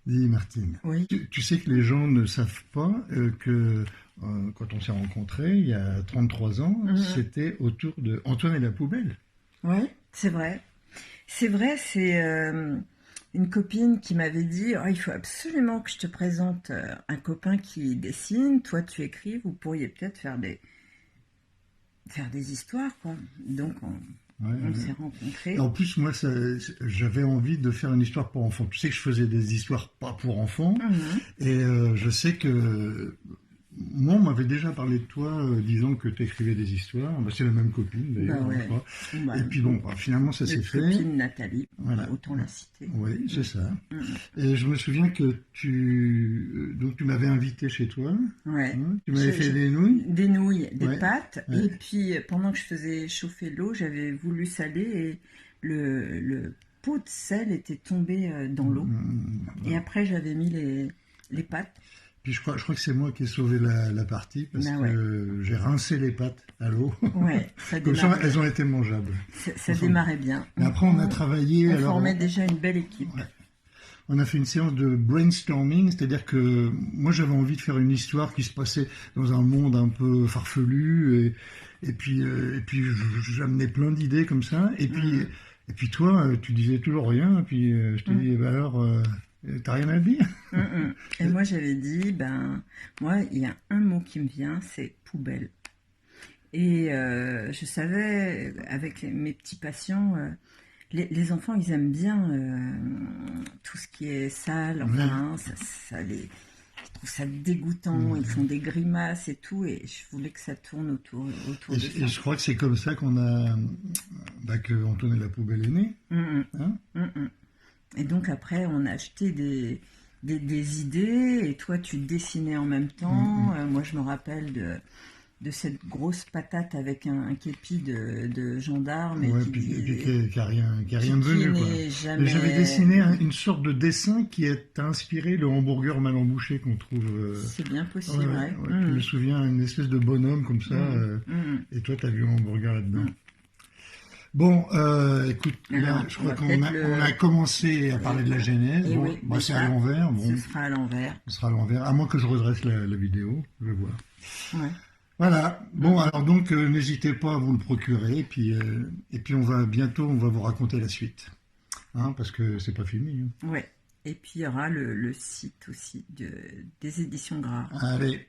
Dis Martine, Oui, tu sais que les gens ne savent pas que quand on s'est rencontrés il y a 33 ans, mhm. c'était autour de Antoine et la poubelle. Oui, c'est vrai. C'est vrai, c'est une copine qui m'avait dit, oh, il faut absolument que je te présente un copain qui dessine, toi tu écris, vous pourriez peut-être faire des histoires, quoi. Donc Ouais, on ouais. s'est Et rencontrés. en plus, moi, j'avais envie de faire une histoire pour enfants. Tu sais que je faisais des histoires pas pour enfants, Mhm. et je sais que moi, on m'avait déjà parlé de toi, disant que tu écrivais des histoires. Bah, c'est la même copine Bah d'ailleurs, hein, je ouais, crois. bah, Et puis bon, bah, finalement, ça s'est notre fait. copine Nathalie, Voilà. autant la citer. Oui, c'est Mhm. ça. Mhm. Et je me souviens que donc tu m'avais invité chez toi, Ouais. hein, tu m'avais fait des nouilles. Des nouilles, des Ouais, pâtes, ouais. et puis pendant que je faisais chauffer l'eau, j'avais voulu saler et le pot de sel était tombé dans l'eau. Et Non. après, j'avais mis les pâtes. Puis je crois que c'est moi qui ai sauvé la partie parce Ben ouais, que j'ai rincé les pâtes à l'eau. ouais, ça Comme ça, démarrait, elles ont été mangeables. ça Enfin, démarrait bien. mais après, on a travaillé. On Alors, formait déjà une belle équipe. ouais, on a fait une séance de brainstorming, c'est-à-dire que moi, j'avais envie de faire une histoire qui se passait dans un monde un peu farfelu, et puis j'amenais plein d'idées comme ça. Mhm, Et puis toi, tu disais toujours rien. Et puis je te dis, mhm, eh ben alors, t'as rien à dire? mhm. Et moi, j'avais dit, ben, moi, il y a un mot qui me vient, c'est poubelle. Et je savais, avec mes petits patients, les enfants, ils aiment bien tout ce qui est sale, enfin, Ouais. hein, ils trouvent ça dégoûtant, ils font Mm. des grimaces et tout, et je voulais que ça tourne Et, autour de et ça. je crois que c'est comme ça que Antoine et la poubelle est né. Mm, Hein. mm, mm, mm. Et donc après, on a acheté des idées, et toi, tu dessinais en même temps. Mm. Moi, je me rappelle de cette grosse patate avec un képi de gendarme et Ouais, puis qui a rien qui devenu, quoi. n'est Mais j'avais jamais. dessiné une sorte de dessin qui est inspiré le hamburger mal embouché qu'on trouve. C'est bien Ouais, possible, ouais, ouais. ouais. Je me souviens, une espèce de bonhomme comme ça, et toi, t'as vu un hamburger là-dedans. Mm. Bon, écoute, là, Alors, je on crois va qu'on peut-être a commencé à parler de la genèse. Et Bon, oui, bah, mais c'est à ça, l'envers. ce Bon, sera à l'envers. ce sera à l'envers. À moins que je redresse la vidéo, je vais voir. Ouais. Voilà. Bon, Mm, alors donc, n'hésitez pas à vous le procurer, et puis bientôt, on va vous raconter la suite, hein, parce que c'est pas fini. ouais. Et puis il y aura le site aussi des éditions Gras. Hein. Allez.